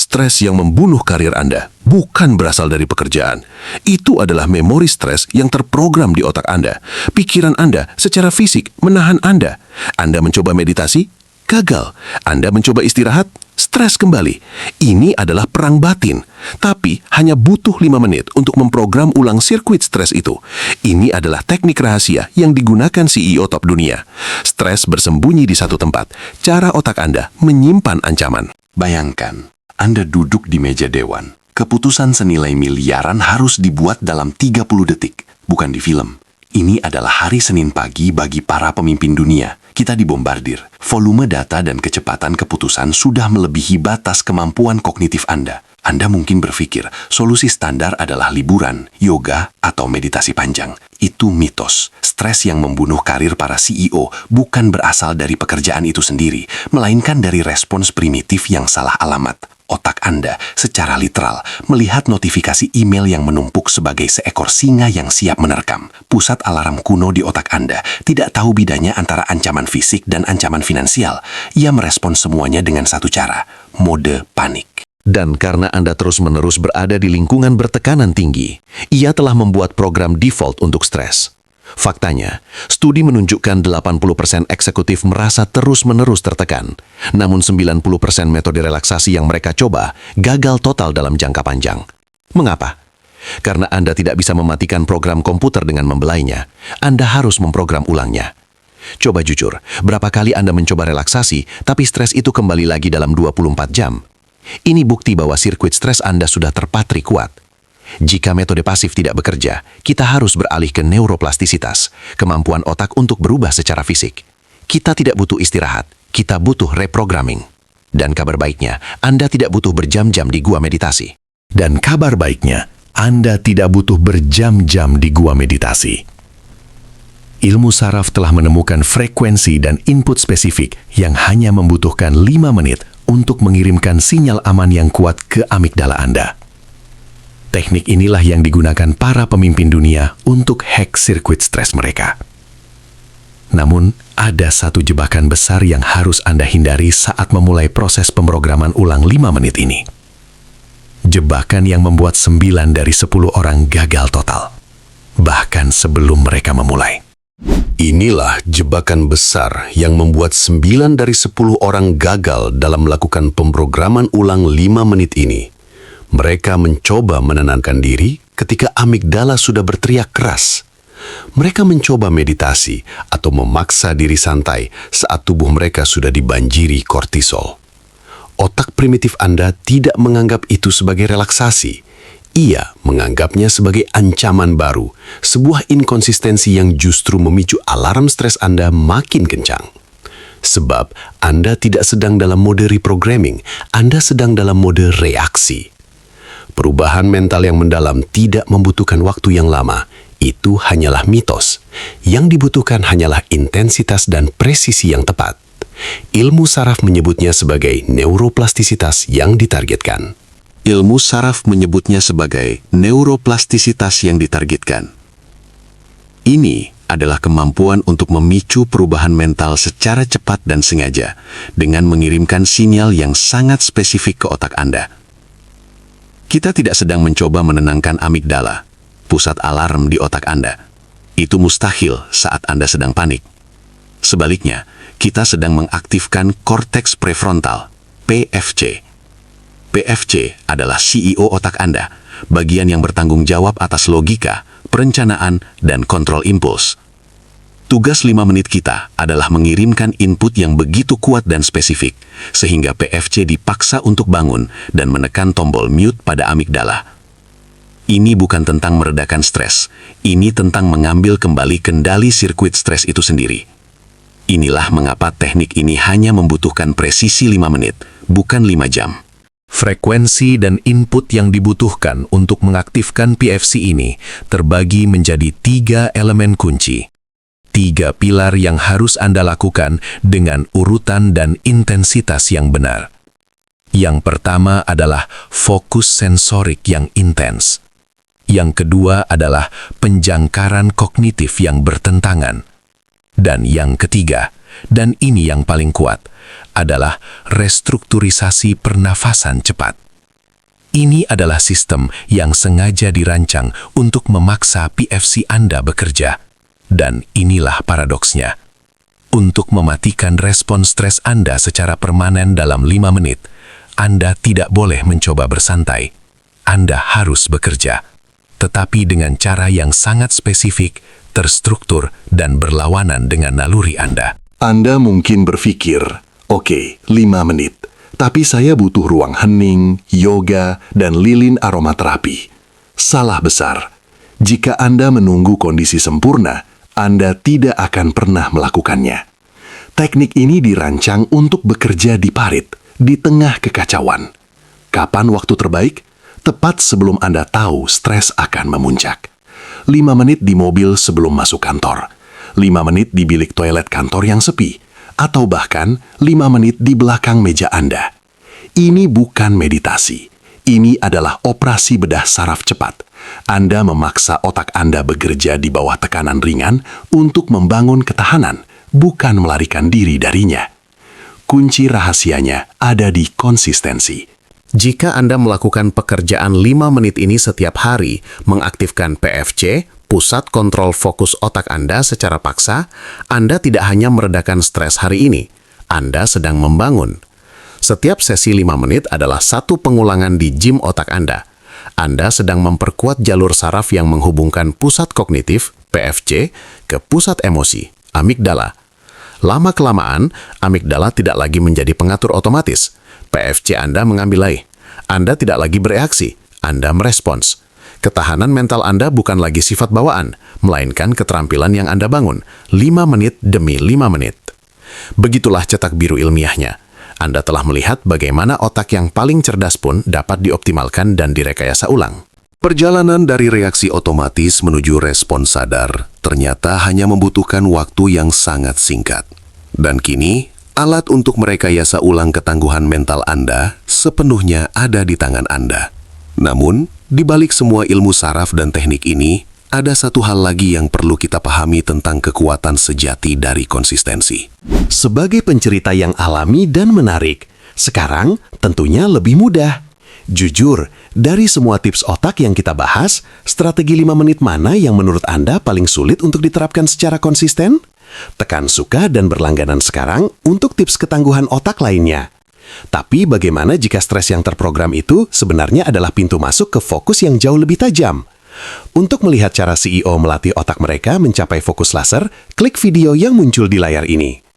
stres yang membunuh karir Anda bukan berasal dari pekerjaan. Itu adalah memori stres yang terprogram di otak Anda. Pikiran Anda secara fisik menahan Anda. Anda mencoba meditasi, gagal. Anda mencoba istirahat, stres kembali. Ini adalah perang batin. Tapi hanya butuh 5 menit untuk memprogram ulang sirkuit stres itu. Ini adalah teknik rahasia yang digunakan CEO top dunia. Stres bersembunyi di satu tempat. Cara otak Anda menyimpan ancaman. Bayangkan, Anda duduk di meja dewan. Keputusan senilai miliaran harus dibuat dalam 30 detik, bukan di film. Ini adalah hari Senin pagi bagi para pemimpin dunia. Kita dibombardir. Volume data dan kecepatan keputusan sudah melebihi batas kemampuan kognitif Anda. Anda mungkin berpikir solusi standar adalah liburan, yoga, atau meditasi panjang. Itu mitos. Stres yang membunuh karir para CEO bukan berasal dari pekerjaan itu sendiri, melainkan dari respons primitif yang salah alamat. Otak Anda secara literal melihat notifikasi email yang menumpuk sebagai seekor singa yang siap menerkam. Pusat alarm kuno di otak Anda tidak tahu bedanya antara ancaman fisik dan ancaman finansial. Ia merespons semuanya dengan satu cara, mode panik. Dan karena Anda terus-menerus berada di lingkungan bertekanan tinggi, ia telah membuat program default untuk stres. Faktanya, studi menunjukkan 80% eksekutif merasa terus-menerus tertekan. Namun 90% metode relaksasi yang mereka coba gagal total dalam jangka panjang. Mengapa? Karena Anda tidak bisa mematikan program komputer dengan membelainya. Anda harus memprogram ulangnya. Coba jujur, berapa kali Anda mencoba relaksasi, tapi stres itu kembali lagi dalam 24 jam? Ini bukti bahwa sirkuit stres Anda sudah terpatri kuat. Jika metode pasif tidak bekerja, kita harus beralih ke neuroplastisitas, kemampuan otak untuk berubah secara fisik. Kita tidak butuh istirahat, kita butuh reprogramming. Dan kabar baiknya, Anda tidak butuh berjam-jam di gua meditasi. Dan kabar baiknya, Anda tidak butuh berjam-jam di gua meditasi. Ilmu saraf telah menemukan frekuensi dan input spesifik yang hanya membutuhkan 5 menit untuk mengirimkan sinyal aman yang kuat ke amigdala Anda. Teknik inilah yang digunakan para pemimpin dunia untuk hack sirkuit stres mereka. Namun, ada satu jebakan besar yang harus Anda hindari saat memulai proses pemrograman ulang 5 menit ini. Jebakan yang membuat 9 dari 10 orang gagal total, bahkan sebelum mereka memulai. Inilah jebakan besar yang membuat 9 dari 10 orang gagal dalam melakukan pemrograman ulang 5 menit ini. Mereka mencoba menenangkan diri ketika amigdala sudah berteriak keras. Mereka mencoba meditasi atau memaksa diri santai saat tubuh mereka sudah dibanjiri kortisol. Otak primitif Anda tidak menganggap itu sebagai relaksasi. Ia menganggapnya sebagai ancaman baru, sebuah inkonsistensi yang justru memicu alarm stres Anda makin kencang. Sebab Anda tidak sedang dalam mode reprogramming, Anda sedang dalam mode reaksi. Perubahan mental yang mendalam tidak membutuhkan waktu yang lama. Itu hanyalah mitos. Yang dibutuhkan hanyalah intensitas dan presisi yang tepat. Ilmu saraf menyebutnya sebagai neuroplastisitas yang ditargetkan. Ilmu saraf menyebutnya sebagai neuroplastisitas yang ditargetkan. Ini adalah kemampuan untuk memicu perubahan mental secara cepat dan sengaja dengan mengirimkan sinyal yang sangat spesifik ke otak Anda. Kita tidak sedang mencoba menenangkan amigdala, pusat alarm di otak Anda. Itu mustahil saat Anda sedang panik. Sebaliknya, kita sedang mengaktifkan korteks prefrontal, PFC. PFC adalah CEO otak Anda, bagian yang bertanggung jawab atas logika, perencanaan, dan kontrol impuls. Tugas 5 menit kita adalah mengirimkan input yang begitu kuat dan spesifik, sehingga PFC dipaksa untuk bangun dan menekan tombol mute pada amigdala. Ini bukan tentang meredakan stres, ini tentang mengambil kembali kendali sirkuit stres itu sendiri. Inilah mengapa teknik ini hanya membutuhkan presisi 5 menit, bukan 5 jam. Frekuensi dan input yang dibutuhkan untuk mengaktifkan PFC ini terbagi menjadi 3 elemen kunci. 3 pilar yang harus Anda lakukan dengan urutan dan intensitas yang benar. Yang pertama adalah fokus sensorik yang intens. Yang kedua adalah penjangkaran kognitif yang bertentangan. Dan yang ketiga, dan ini yang paling kuat, adalah restrukturisasi pernafasan cepat. Ini adalah sistem yang sengaja dirancang untuk memaksa PFC Anda bekerja. Dan inilah paradoksnya. Untuk mematikan respon stres Anda secara permanen dalam 5 menit, Anda tidak boleh mencoba bersantai. Anda harus bekerja. Tetapi dengan cara yang sangat spesifik, terstruktur, dan berlawanan dengan naluri Anda. Anda mungkin berpikir, oke, 5 menit. Tapi saya butuh ruang hening, yoga, dan lilin aromaterapi. Salah besar. Jika Anda menunggu kondisi sempurna, Anda tidak akan pernah melakukannya. Teknik ini dirancang untuk bekerja di parit, di tengah kekacauan. Kapan waktu terbaik? Tepat sebelum Anda tahu stres akan memuncak. 5 menit di mobil sebelum masuk kantor. 5 menit di bilik toilet kantor yang sepi. Atau bahkan 5 menit di belakang meja Anda. Ini bukan meditasi. Ini adalah operasi bedah saraf cepat. Anda memaksa otak Anda bekerja di bawah tekanan ringan untuk membangun ketahanan, bukan melarikan diri darinya. Kunci rahasianya ada di konsistensi. Jika Anda melakukan pekerjaan 5 menit ini setiap hari, mengaktifkan PFC, pusat kontrol fokus otak Anda secara paksa, Anda tidak hanya meredakan stres hari ini, Anda sedang membangun. Setiap sesi 5 menit adalah satu pengulangan di gym otak Anda. Anda sedang memperkuat jalur saraf yang menghubungkan pusat kognitif, PFC, ke pusat emosi, amigdala. Lama-kelamaan, amigdala tidak lagi menjadi pengatur otomatis. PFC Anda mengambil alih. Anda tidak lagi bereaksi, Anda merespons. Ketahanan mental Anda bukan lagi sifat bawaan, melainkan keterampilan yang Anda bangun, 5 menit demi 5 menit. Begitulah cetak biru ilmiahnya. Anda telah melihat bagaimana otak yang paling cerdas pun dapat dioptimalkan dan direkayasa ulang. Perjalanan dari reaksi otomatis menuju respon sadar ternyata hanya membutuhkan waktu yang sangat singkat. Dan kini, alat untuk merekayasa ulang ketangguhan mental Anda sepenuhnya ada di tangan Anda. Namun, di balik semua ilmu saraf dan teknik ini, ada satu hal lagi yang perlu kita pahami tentang kekuatan sejati dari konsistensi. Sebagai pencerita yang alami dan menarik, sekarang tentunya lebih mudah. Jujur, dari semua tips otak yang kita bahas, strategi 5 menit mana yang menurut Anda paling sulit untuk diterapkan secara konsisten? Tekan suka dan berlangganan sekarang untuk tips ketangguhan otak lainnya. Tapi bagaimana jika stres yang terprogram itu sebenarnya adalah pintu masuk ke fokus yang jauh lebih tajam? Untuk melihat cara CEO melatih otak mereka mencapai fokus laser, klik video yang muncul di layar ini.